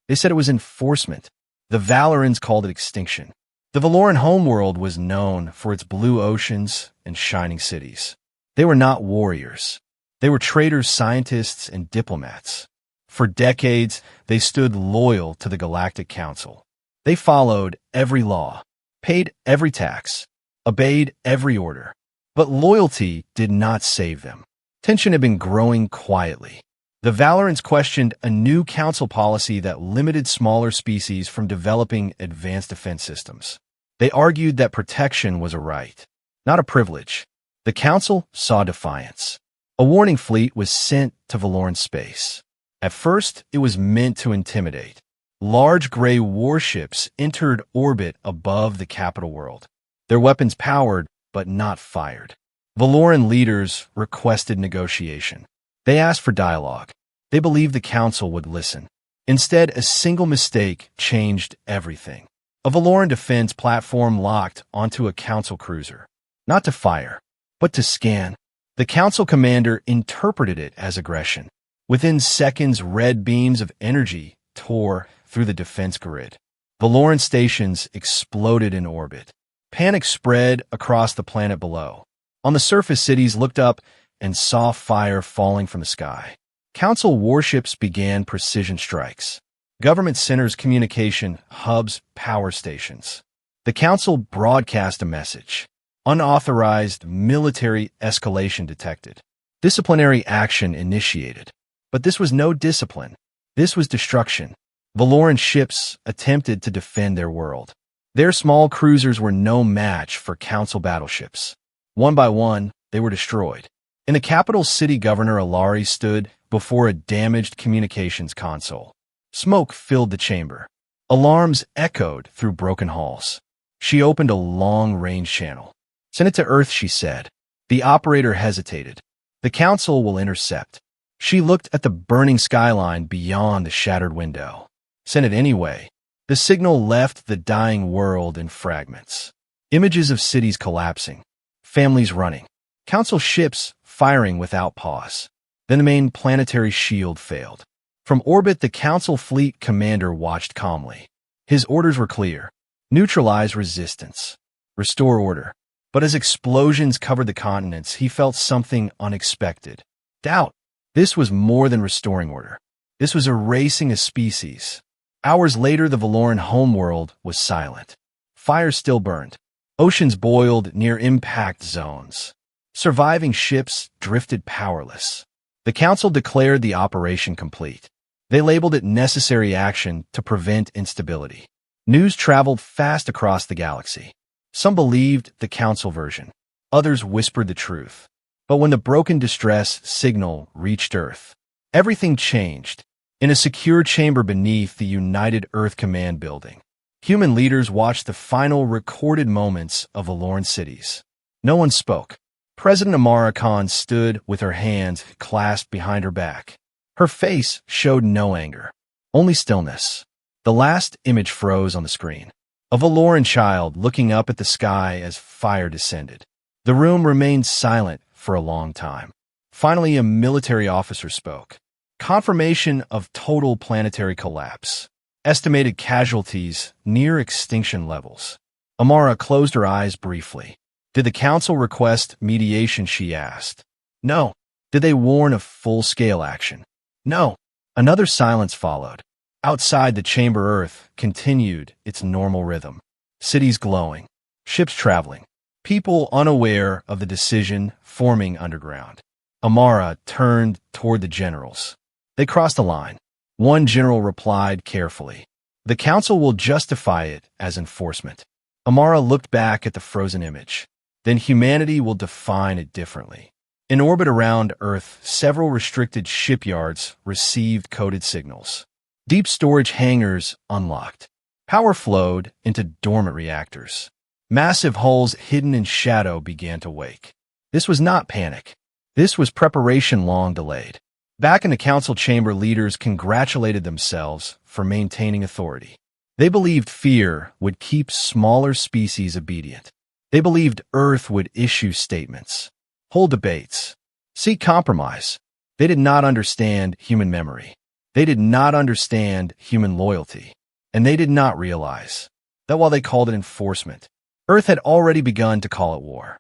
They said it was enforcement. The Valorans called it extinction. The Valoran homeworld was known for its blue oceans and shining cities. They were not warriors. They were traders, scientists, and diplomats. For decades, they stood loyal to the Galactic Council. They followed every law, paid every tax, obeyed every order. But loyalty did not save them. Tension had been growing quietly. The Valorans questioned a new council policy that limited smaller species from developing advanced defense systems. They argued that protection was a right, not a privilege. The council saw defiance. A warning fleet was sent to Valoran space. At first, it was meant to intimidate. Large gray warships entered orbit above the capital world. Their weapons powered, but not fired. Valoran leaders requested negotiation. They asked for dialogue. They believed the council would listen. Instead, a single mistake changed everything. A Valoran defense platform locked onto a council cruiser. Not to fire, but to scan. The council commander interpreted it as aggression. Within seconds, red beams of energy tore through the defense grid. Valoran stations exploded in orbit. Panic spread across the planet below. On the surface, cities looked up and saw fire falling from the sky. Council warships began precision strikes. Government centers, communication hubs, power stations. The council broadcast a message. Unauthorized military escalation detected. Disciplinary action initiated. But this was no discipline. This was destruction. Valoran ships attempted to defend their world. Their small cruisers were no match for council battleships. One by one, they were destroyed. In the capital city, Governor Alari stood before a damaged communications console. Smoke filled the chamber. Alarms echoed through broken halls. She opened a long-range channel. "Send it to Earth," she said. The operator hesitated. "The council will intercept." She looked at the burning skyline beyond the shattered window. "Send it anyway." The signal left the dying world in fragments. Images of cities collapsing, families running, council ships firing without pause. Then the main planetary shield failed. From orbit, the council fleet commander watched calmly. His orders were clear. Neutralize resistance. Restore order. But as explosions covered the continents, he felt something unexpected. Doubt. This was more than restoring order. This was erasing a species. Hours later, the Valoran homeworld was silent. Fires still burned. Oceans boiled near impact zones. Surviving ships drifted powerless. The council declared the operation complete. They labeled it necessary action to prevent instability. News traveled fast across the galaxy. Some believed the council version. Others whispered the truth. But when the broken distress signal reached Earth, everything changed. In a secure chamber beneath the United Earth Command building, human leaders watched the final recorded moments of Valoran cities. No one spoke. President Amara Khan stood with her hands clasped behind her back. Her face showed no anger, only stillness. The last image froze on the screen. A Valoran child looking up at the sky as fire descended. The room remained silent for a long time. Finally, a military officer spoke. Confirmation of total planetary collapse. Estimated casualties near extinction levels. Amara closed her eyes briefly. Did the council request mediation, she asked. No. Did they warn of full-scale action? No. Another silence followed. Outside the chamber, Earth continued its normal rhythm. Cities glowing. Ships traveling. People unaware of the decision forming underground. Amara turned toward the generals. They crossed the line. One general replied carefully. The council will justify it as enforcement. Amara looked back at the frozen image. Then humanity will define it differently. In orbit around Earth, several restricted shipyards received coded signals. Deep storage hangars unlocked. Power flowed into dormant reactors. Massive hulls hidden in shadow began to wake. This was not panic. This was preparation long delayed. Back in the council chamber, leaders congratulated themselves for maintaining authority. They believed fear would keep smaller species obedient. They believed Earth would issue statements, hold debates, seek compromise. They did not understand human memory. They did not understand human loyalty, and they did not realize that while they called it enforcement, Earth had already begun to call it war.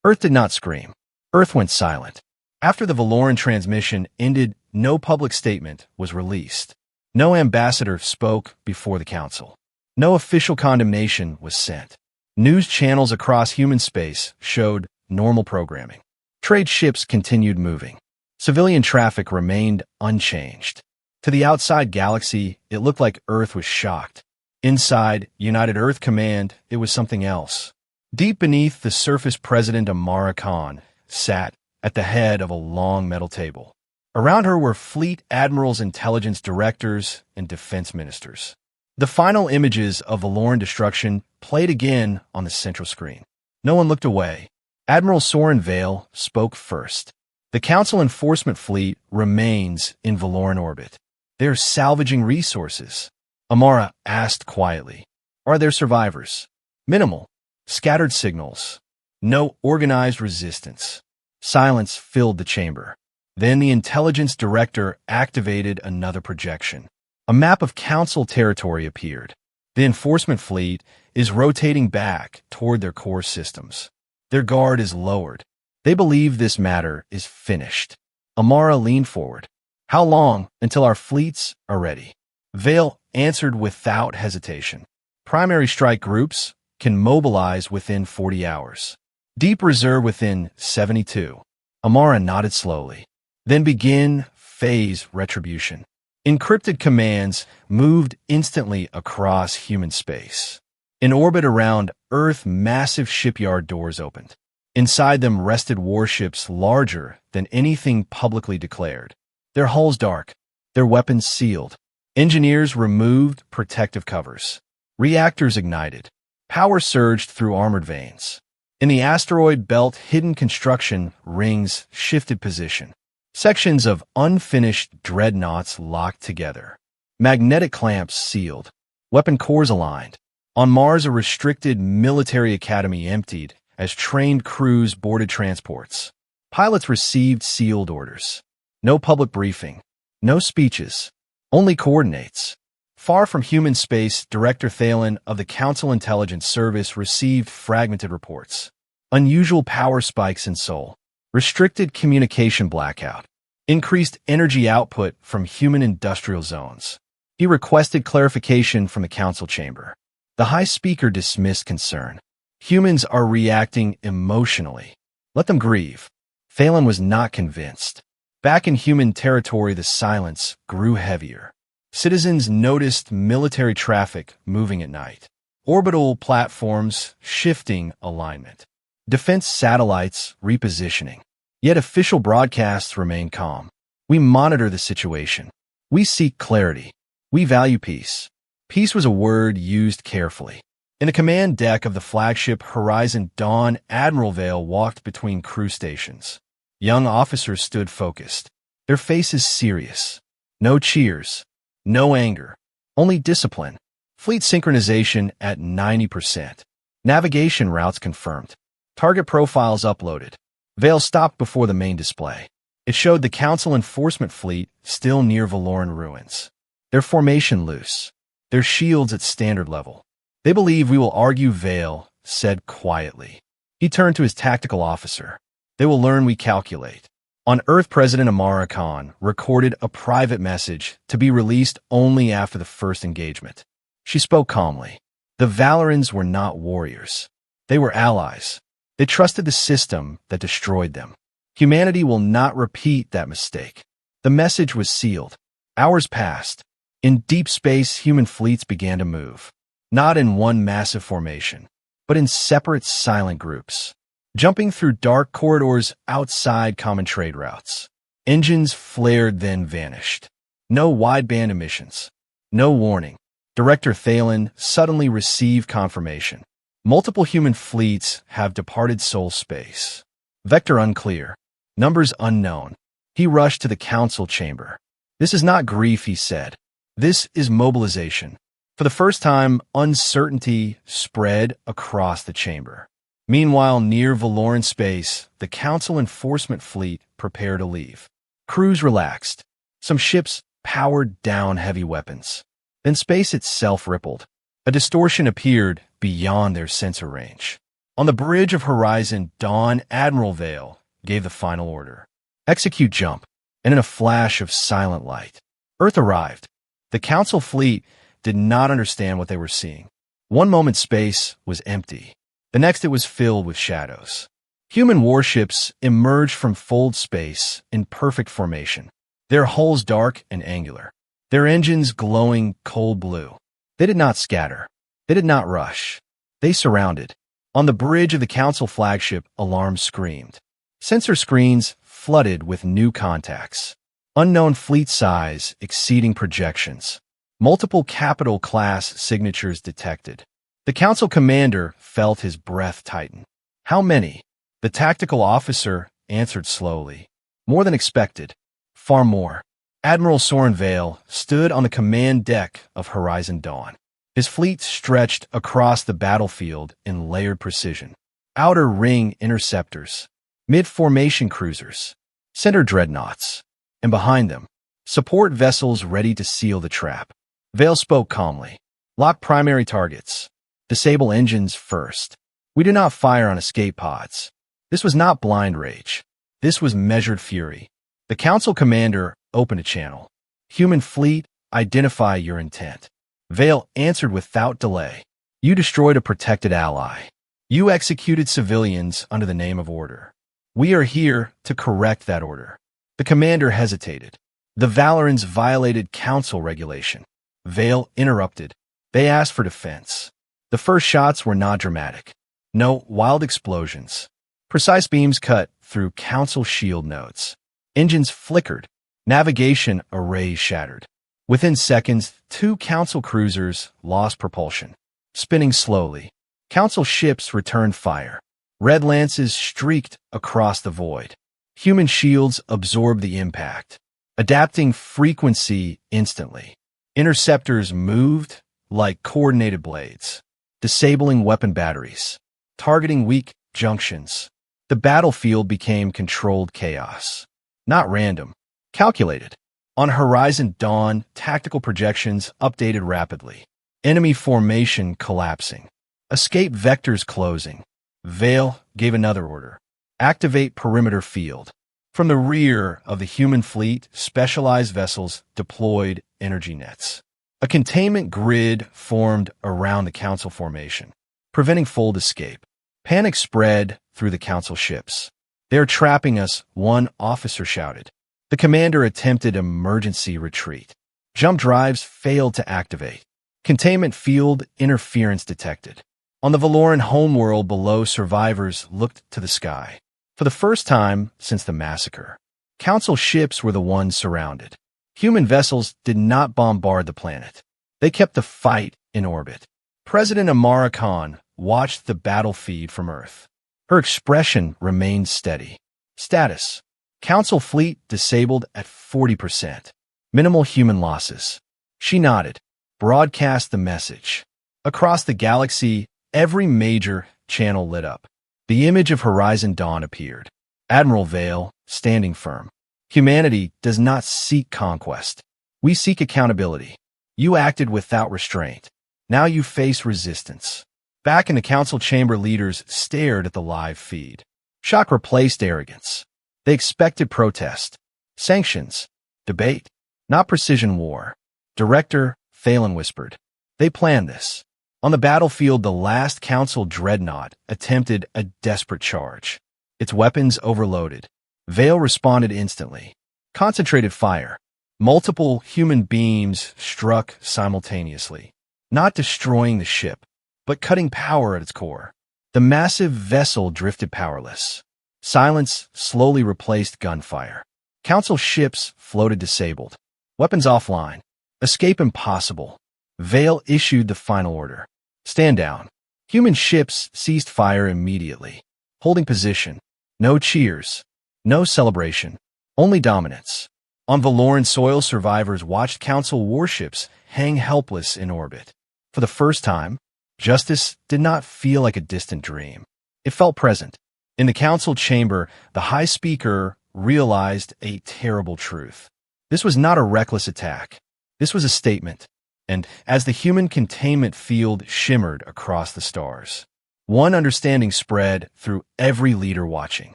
Earth did not scream. Earth went silent. After the Valoran transmission ended, no public statement was released. No ambassador spoke before the council. No official condemnation was sent. News channels across human space showed normal programming. Trade ships continued moving. Civilian traffic remained unchanged. To the outside galaxy, it looked like Earth was shocked. Inside United Earth Command, it was something else. Deep beneath the surface, President Amara Khan sat at the head of a long metal table. Around her were fleet admirals, intelligence directors, and defense ministers. The final images of Valoran destruction played again on the central screen. No one looked away. Admiral Soren Vale spoke first. The Council enforcement fleet remains in Valoran orbit. They are salvaging resources. Amara asked quietly, "Are there survivors?" Minimal. Scattered signals. No organized resistance. Silence filled the chamber. Then the intelligence director activated another projection. A map of Council territory appeared. The enforcement fleet is rotating back toward their core systems. Their guard is lowered. They believe this matter is finished. Amara leaned forward. "How long until our fleets are ready?" Vale answered without hesitation. "Primary strike groups can mobilize within 40 hours. Deep reserve within 72. Amara nodded slowly. "Then begin phase retribution." Encrypted commands moved instantly across human space. In orbit around Earth, massive shipyard doors opened. Inside them rested warships larger than anything publicly declared. Their hulls dark, their weapons sealed. Engineers removed protective covers. Reactors ignited. Power surged through armored veins. In the asteroid belt, hidden construction rings shifted position. Sections of unfinished dreadnoughts locked together. Magnetic clamps sealed. Weapon cores aligned. On Mars, a restricted military academy emptied as trained crews boarded transports. Pilots received sealed orders. No public briefing. No speeches. Only coordinates. Far from human space, Director Thalen of the Council Intelligence Service received fragmented reports. Unusual power spikes in Sol. Restricted communication blackout. Increased energy output from human industrial zones. He requested clarification from the council chamber. The High Speaker dismissed concern. Humans are reacting emotionally. Let them grieve. Thalen was not convinced. Back in human territory, the silence grew heavier. Citizens noticed military traffic moving at night. Orbital platforms shifting alignment. Defense satellites repositioning. Yet official broadcasts remain calm. We monitor the situation. We seek clarity. We value peace. Peace was a word used carefully. In the command deck of the flagship Horizon Dawn, Admiral Vale walked between crew stations. Young officers stood focused. Their faces serious. No cheers. No anger. Only discipline. Fleet synchronization at 90%. Navigation routes confirmed. Target profiles uploaded. Vale stopped before the main display. It showed the Council enforcement fleet still near Valoran ruins. Their formation loose. Their shields at standard level. "They believe we will argue," Vale said quietly. He turned to his tactical officer. "They will learn we calculate." On Earth, President Amara Khan recorded a private message to be released only after the first engagement. She spoke calmly. The Valorans were not warriors. They were allies. They trusted the system that destroyed them. Humanity will not repeat that mistake. The message was sealed. Hours passed. In deep space, human fleets began to move. Not in one massive formation, but in separate silent groups. Jumping through dark corridors outside common trade routes. Engines flared, then vanished. No wideband emissions. No warning. Director Thalen suddenly received confirmation. Multiple human fleets have departed Sol space. Vector unclear. Numbers unknown. He rushed to the council chamber. "This is not grief," he said. "This is mobilization." For the first time, uncertainty spread across the chamber. Meanwhile, near Valoran space, the council enforcement fleet prepared to leave. Crews relaxed. Some ships powered down heavy weapons. Then space itself rippled. A distortion appeared beyond their sensor range. On the bridge of Horizon Dawn, Admiral Vale gave the final order. Execute jump, and in a flash of silent light, Earth arrived. The Council fleet did not understand what they were seeing. One moment space was empty. The next it was filled with shadows. Human warships emerged from fold space in perfect formation, their hulls dark and angular, their engines glowing cold blue. They did not scatter. They did not rush. They surrounded. On the bridge of the Council flagship, alarms screamed. Sensor screens flooded with new contacts. Unknown fleet size exceeding projections. Multiple capital-class signatures detected. The Council commander felt his breath tighten. How many? The tactical officer answered slowly. More than expected. Far more. Admiral Soren Vale stood on the command deck of Horizon Dawn. His fleet stretched across the battlefield in layered precision. Outer ring interceptors, mid-formation cruisers, center dreadnoughts, and behind them, support vessels ready to seal the trap. Vale spoke calmly. Lock primary targets. Disable engines first. We do not fire on escape pods. This was not blind rage. This was measured fury. The Council commander opened a channel. Human fleet, identify your intent. Vale answered without delay. You destroyed a protected ally. You executed civilians under the name of order. We are here to correct that order. The commander hesitated. The Valorans violated Council regulation. Vale interrupted. They asked for defense. The first shots were not dramatic. No wild explosions. Precise beams cut through Council shield nodes. Engines flickered. Navigation arrays shattered. Within seconds, 2 Council cruisers lost propulsion. Spinning slowly, Council ships returned fire. Red lances streaked across the void. Human shields absorbed the impact, adapting frequency instantly. Interceptors moved like coordinated blades, disabling weapon batteries, targeting weak junctions. The battlefield became controlled chaos. Not random, calculated. On Horizon Dawn, tactical projections updated rapidly. Enemy formation collapsing. Escape vectors closing. Vale gave another order. Activate perimeter field. From the rear of the human fleet, specialized vessels deployed energy nets. A containment grid formed around the Council formation, preventing fold escape. Panic spread through the Council ships. They're trapping us, one officer shouted. The commander attempted emergency retreat. Jump drives failed to activate. Containment field interference detected. On the Valoran homeworld below, survivors looked to the sky. For the first time since the massacre, Council ships were the ones surrounded. Human vessels did not bombard the planet. They kept the fight in orbit. President Amara Khan watched the battle feed from Earth. Her expression remained steady. Status: Council fleet disabled at 40%. Minimal human losses. She nodded. Broadcast the message. Across the galaxy, every major channel lit up. The image of Horizon Dawn appeared. Admiral Vale, standing firm. Humanity does not seek conquest. We seek accountability. You acted without restraint. Now you face resistance. Back in the Council chamber, leaders stared at the live feed. Shock replaced arrogance. They expected protest, sanctions, debate, not precision war. Director Thalen whispered. They planned this. On the battlefield, the last Council dreadnought attempted a desperate charge. Its weapons overloaded. Vale responded instantly. Concentrated fire. Multiple human beams struck simultaneously, not destroying the ship, but cutting power at its core. The massive vessel drifted powerless. Silence slowly replaced gunfire. Council ships floated disabled. Weapons offline. Escape impossible. Vale issued the final order. Stand down. Human ships ceased fire immediately. Holding position. No cheers. No celebration. Only dominance. On Valoran soil, survivors watched Council warships hang helpless in orbit. For the first time, justice did not feel like a distant dream. It felt present. In the Council chamber, the High Speaker realized a terrible truth. This was not a reckless attack. This was a statement. And as the human containment field shimmered across the stars, one understanding spread through every leader watching.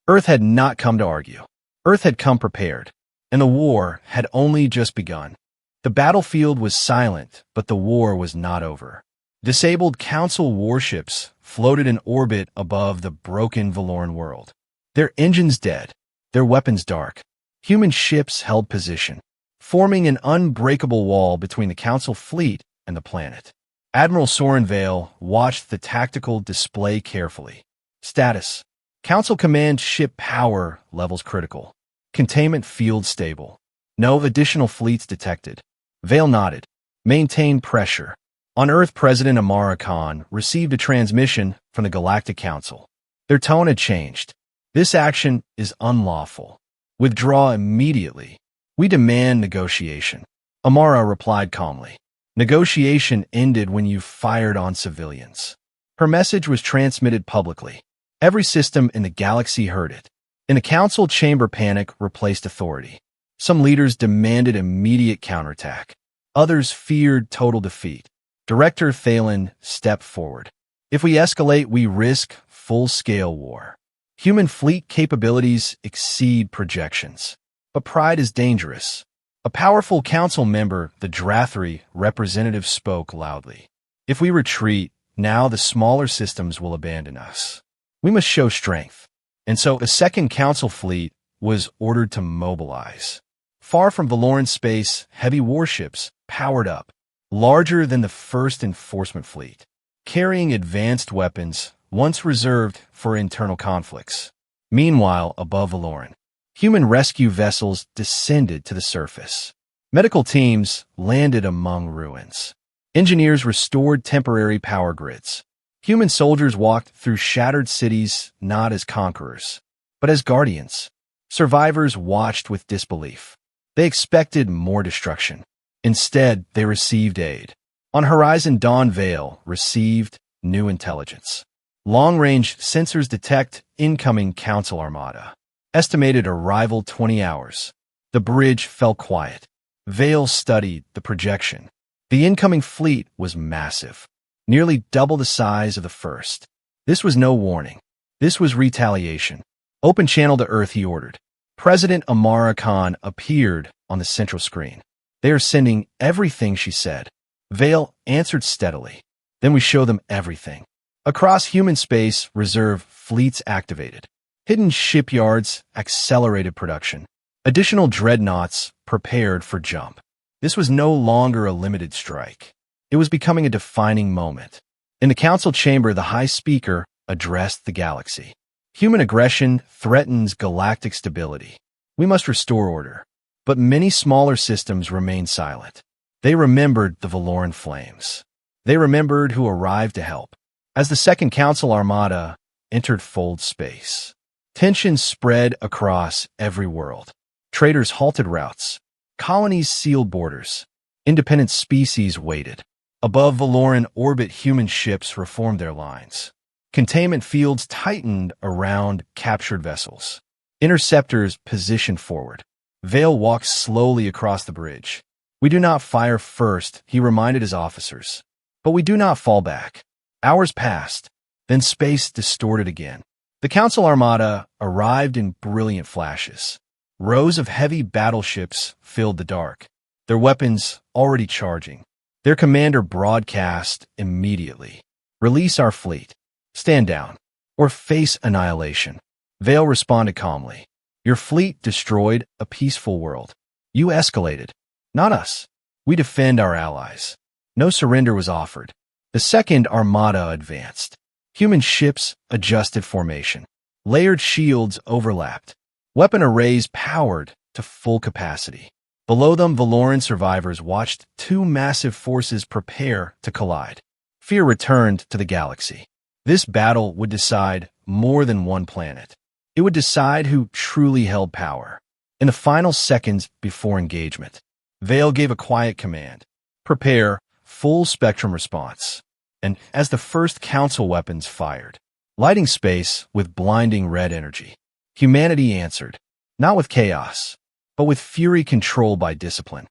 Earth had not come to argue. Earth had come prepared, and the war had only just begun. The battlefield was silent, but the war was not over. Disabled Council warships floated in orbit above the broken Valoran world. Their engines dead, their weapons dark. Human ships held position, forming an unbreakable wall between the Council fleet and the planet. Admiral Soren Vale watched the tactical display carefully. Status: Council Command ship power levels critical. Containment field stable. No additional fleets detected. Vale nodded. Maintain pressure. On Earth, President Amara Khan received a transmission from the Galactic Council. Their tone had changed. This action is unlawful. Withdraw immediately. We demand negotiation. Amara replied calmly. Negotiation ended when you fired on civilians. Her message was transmitted publicly. Every system in the galaxy heard it. In the council chamber, panic replaced authority. Some leaders demanded immediate counterattack. Others feared total defeat. Director Thalen stepped forward. If we escalate, we risk full-scale war. Human fleet capabilities exceed projections. But pride is dangerous. A powerful council member, the Drathri representative, spoke loudly. If we retreat, now the smaller systems will abandon us. We must show strength. And so a second council fleet was ordered to mobilize. Far from Valoran space, heavy warships powered up, larger than the first enforcement fleet, carrying advanced weapons once reserved for internal conflicts. Meanwhile, above Valoran, human rescue vessels descended to the surface. Medical teams landed among ruins. Engineers restored temporary power grids. Human soldiers walked through shattered cities not as conquerors, but as guardians. Survivors watched with disbelief. They expected more destruction. Instead, they received aid. On horizon, Dawn Vale received new intelligence. Long-range sensors detect incoming Council Armada. Estimated arrival 20 hours. The bridge fell quiet. Vale studied the projection. The incoming fleet was massive, nearly double the size of the first. This was no warning. This was retaliation. Open channel to Earth, he ordered. President Amara Khan appeared on the central screen. They are sending everything, she said. Vale answered steadily. Then we show them everything. Across human space, reserve fleets activated. Hidden shipyards accelerated production. Additional dreadnoughts prepared for jump. This was no longer a limited strike. It was becoming a defining moment. In the council chamber, the High Speaker addressed the galaxy. Human aggression threatens galactic stability. We must restore order. But many smaller systems remained silent. They remembered the Valoran flames. They remembered who arrived to help. As the Second Council Armada entered fold space, tension spread across every world. Traders halted routes. Colonies sealed borders. Independent species waited. Above Valoran orbit, human ships reformed their lines. Containment fields tightened around captured vessels. Interceptors positioned forward. Vale walked slowly across the bridge. We do not fire first, he reminded his officers. But we do not fall back. Hours passed. Then space distorted again. The Council Armada arrived in brilliant flashes. Rows of heavy battleships filled the dark, their weapons already charging. Their commander broadcast immediately. Release our fleet. Stand down. Or face annihilation. Vale responded calmly. Your fleet destroyed a peaceful world. You escalated. Not us. We defend our allies. No surrender was offered. The Second Armada advanced. Human ships adjusted formation. Layered shields overlapped. Weapon arrays powered to full capacity. Below them, Valoran survivors watched two massive forces prepare to collide. Fear returned to the galaxy. This battle would decide more than one planet. It would decide who truly held power. In the final seconds before engagement, Vale gave a quiet command. Prepare full spectrum response. And as the first council weapons fired, lighting space with blinding red energy, humanity answered, not with chaos, but but with fury controlled by discipline.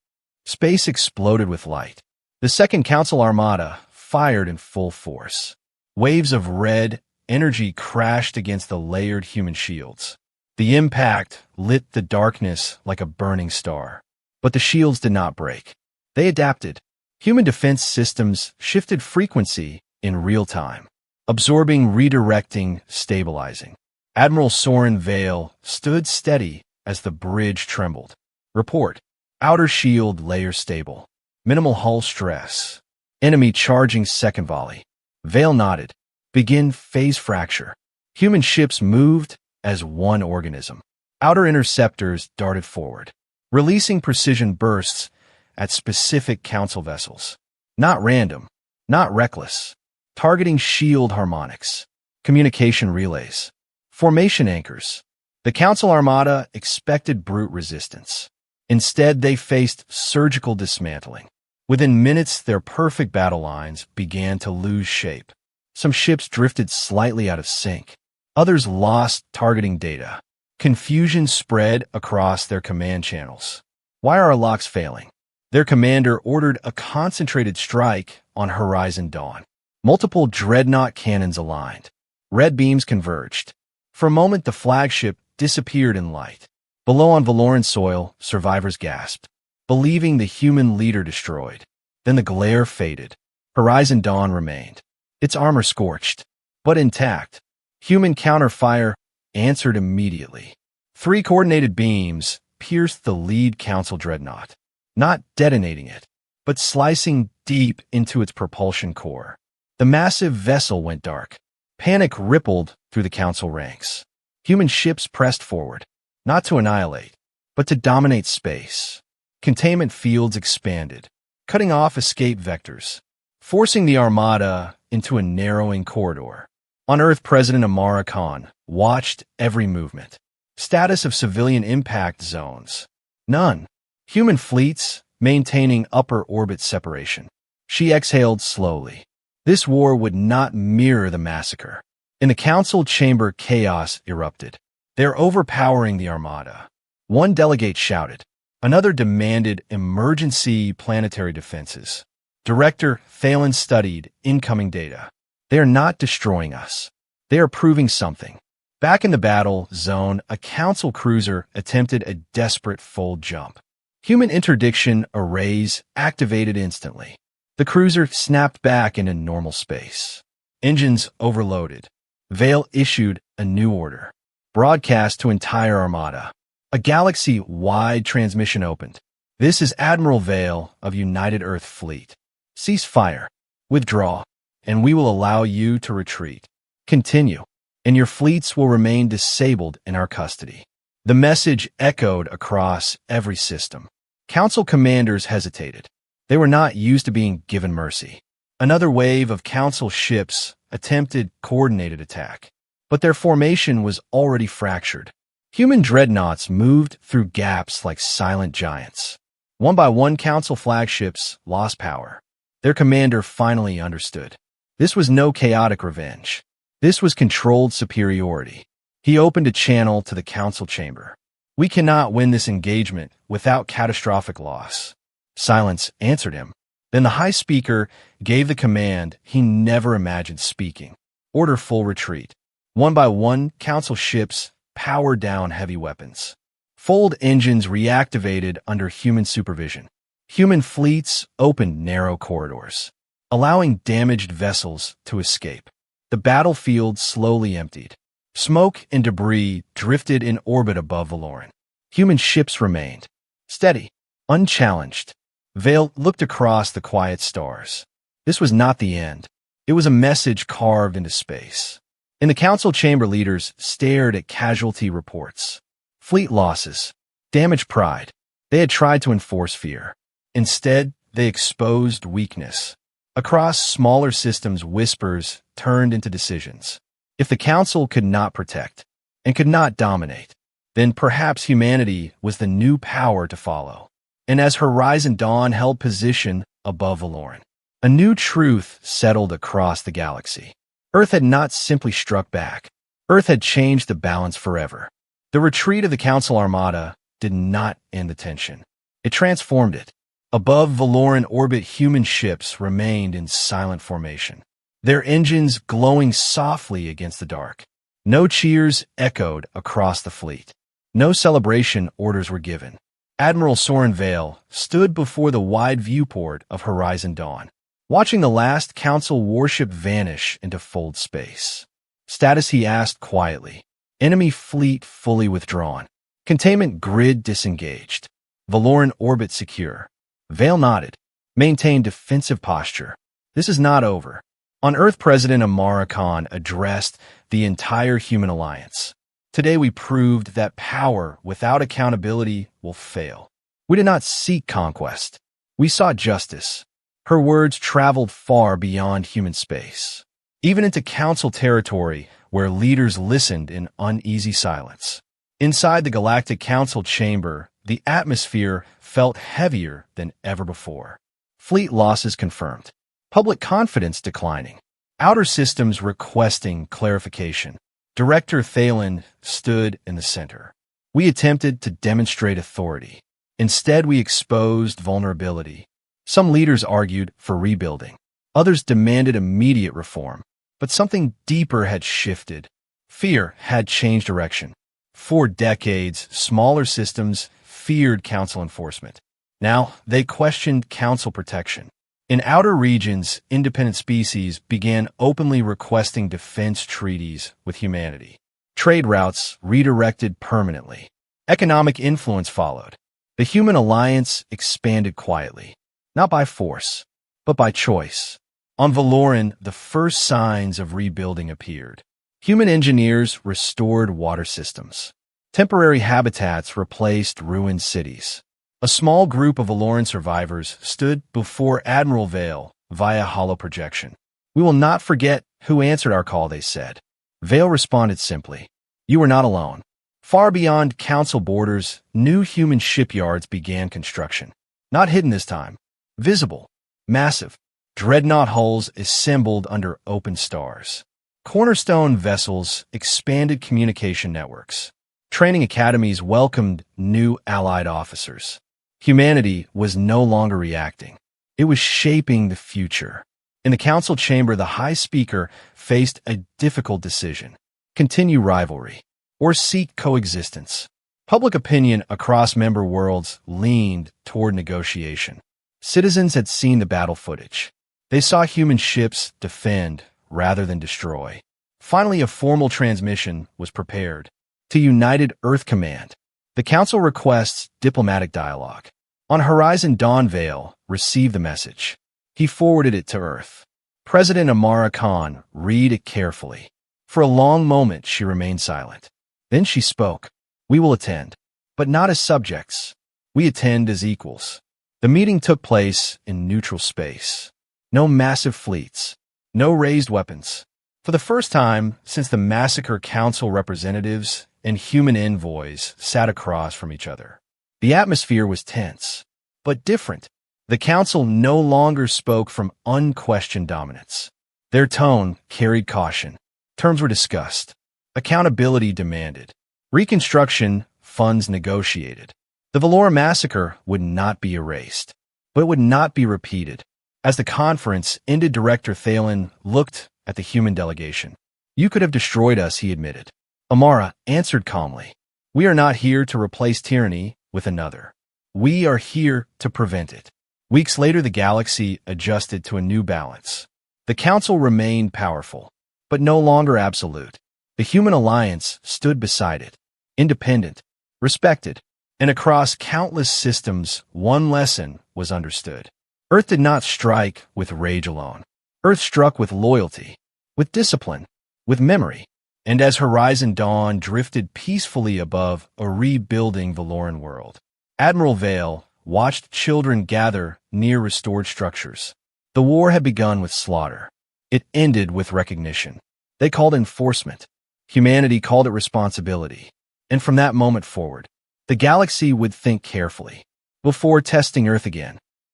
Space exploded with light. The Second Council Armada fired in full force. Waves of red energy crashed against the layered human shields. The impact lit the darkness like a burning star. But the shields did not break. They adapted. Human defense systems shifted frequency in real time, absorbing, redirecting, stabilizing. Admiral Soren Vale stood steady as the bridge trembled. Report. Outer shield layer stable. Minimal hull stress. Enemy charging second volley. Vale nodded. Begin phase fracture. Human ships moved as one organism. Outer interceptors darted forward, releasing precision bursts at specific council vessels. Not random, not reckless. Targeting shield harmonics. Communication relays. Formation anchors. The Council Armada expected brute resistance. Instead, they faced surgical dismantling. Within minutes, their perfect battle lines began to lose shape. Some ships drifted slightly out of sync. Others lost targeting data. Confusion spread across their command channels. Why are our locks failing? Their commander ordered a concentrated strike on Horizon Dawn. Multiple dreadnought cannons aligned. Red beams converged. For a moment, the flagship disappeared in light. Below on Valoran soil, survivors gasped, believing the human leader destroyed. Then the glare faded. Horizon Dawn remained. Its armor scorched, but intact. Human counterfire answered immediately. 3 coordinated beams pierced the lead council dreadnought, not detonating it, but slicing deep into its propulsion core. The massive vessel went dark. Panic rippled through the council ranks. Human ships pressed forward, not to annihilate, but to dominate space. Containment fields expanded, cutting off escape vectors, forcing the Armada into a narrowing corridor. On Earth, President Amara Khan watched every movement. Status of civilian impact zones. None. Human fleets maintaining upper orbit separation. She exhaled slowly. This war would not mirror the massacre. In the council chamber, chaos erupted. They're overpowering the Armada. One delegate shouted. Another demanded emergency planetary defenses. Director Thalen studied incoming data. They are not destroying us. They are proving something. Back in the battle zone, a council cruiser attempted a desperate fold jump. Human interdiction arrays activated instantly. The cruiser snapped back into normal space. Engines overloaded. Vale issued a new order. Broadcast to entire Armada. A galaxy-wide transmission opened. This is Admiral Vale of United Earth Fleet. Cease fire. Withdraw. And we will allow you to retreat. Continue. And your fleets will remain disabled in our custody. The message echoed across every system. Council commanders hesitated. They were not used to being given mercy. Another wave of council ships attempted coordinated attack, but their formation was already fractured. Human dreadnoughts moved through gaps like silent giants. One by one, council flagships lost power. Their commander finally understood. This was no chaotic revenge. This was controlled superiority. He opened a channel to the council chamber. We cannot win this engagement without catastrophic loss. Silence answered him. Then the High Speaker gave the command he never imagined speaking. Order full retreat. One by one, council ships powered down heavy weapons. Fold engines reactivated under human supervision. Human fleets opened narrow corridors, allowing damaged vessels to escape. The battlefield slowly emptied. Smoke and debris drifted in orbit above Valoran. Human ships remained steady, unchallenged. Vale looked across the quiet stars. This was not the end. It was a message carved into space. In the council chamber, leaders stared at casualty reports. Fleet losses. Damaged pride. They had tried to enforce fear. Instead, they exposed weakness. Across smaller systems, whispers turned into decisions. If the council could not protect and could not dominate, then perhaps humanity was the new power to follow. And as Horizon Dawn held position above Valoran, a new truth settled across the galaxy. Earth had not simply struck back. Earth had changed the balance forever. The retreat of the Council Armada did not end the tension. It transformed it. Above Valoran orbit, human ships remained in silent formation, their engines glowing softly against the dark. No cheers echoed across the fleet. No celebration orders were given. Admiral Soren Vale stood before the wide viewport of Horizon Dawn, watching the last Council warship vanish into fold space. Status, he asked quietly. Enemy fleet fully withdrawn. Containment grid disengaged. Valoran orbit secure. Vale nodded, maintained defensive posture. This is not over. On Earth, President Amara Khan addressed the entire human alliance. Today we proved that power without accountability will fail. We did not seek conquest. We sought justice. Her words traveled far beyond human space, even into Council territory where leaders listened in uneasy silence. Inside the Galactic Council chamber, the atmosphere felt heavier than ever before. Fleet losses confirmed. Public confidence declining. Outer systems requesting clarification. Director Thalen stood in the center. We attempted to demonstrate authority. Instead, we exposed vulnerability. Some leaders argued for rebuilding. Others demanded immediate reform. But something deeper had shifted. Fear had changed direction. For decades, smaller systems feared Council enforcement. Now, they questioned Council protection. In outer regions, independent species began openly requesting defense treaties with humanity. Trade routes redirected permanently. Economic influence followed. The human alliance expanded quietly, not by force, but by choice. On Valoran, the first signs of rebuilding appeared. Human engineers restored water systems. Temporary habitats replaced ruined cities. A small group of Valoran survivors stood before Admiral Vale via holo projection. We will not forget who answered our call, they said. Vale responded simply. You are not alone. Far beyond Council borders, new human shipyards began construction. Not hidden this time. Visible. Massive. Dreadnought hulls assembled under open stars. Cornerstone vessels expanded communication networks. Training academies welcomed new allied officers. Humanity was no longer reacting. It was shaping the future. In the Council chamber, the High Speaker faced a difficult decision. Continue rivalry or seek coexistence. Public opinion across member worlds leaned toward negotiation. Citizens had seen the battle footage. They saw human ships defend rather than destroy. Finally, a formal transmission was prepared. To United Earth Command, the Council requests diplomatic dialogue. On Horizon Dawn, Vale received the message. He forwarded it to Earth. President Amara Khan read it carefully. For a long moment, she remained silent. Then she spoke. We will attend, but not as subjects. We attend as equals. The meeting took place in neutral space. No massive fleets. No raised weapons. For the first time since the Massacre, Council representatives and human envoys sat across from each other. The atmosphere was tense, but different. The Council no longer spoke from unquestioned dominance. Their tone carried caution. Terms were discussed. Accountability demanded. Reconstruction funds negotiated. The Valoran Massacre would not be erased, but it would not be repeated. As the conference ended, Director Thalen looked at the human delegation. You could have destroyed us, he admitted. Amara answered calmly. We are not here to replace tyranny with another. We are here to prevent it. Weeks later, the galaxy adjusted to a new balance. The Council remained powerful, but no longer absolute. The human alliance stood beside it, independent, respected, and across countless systems, one lesson was understood. Earth did not strike with rage alone. Earth struck with loyalty, with discipline, with memory. And as Horizon Dawn drifted peacefully above a rebuilding Valoran world, Admiral Vale watched children gather near restored structures. The war had begun with slaughter. It ended with recognition. They called enforcement. Humanity called it responsibility. And from that moment forward, the galaxy would think carefully before testing Earth again.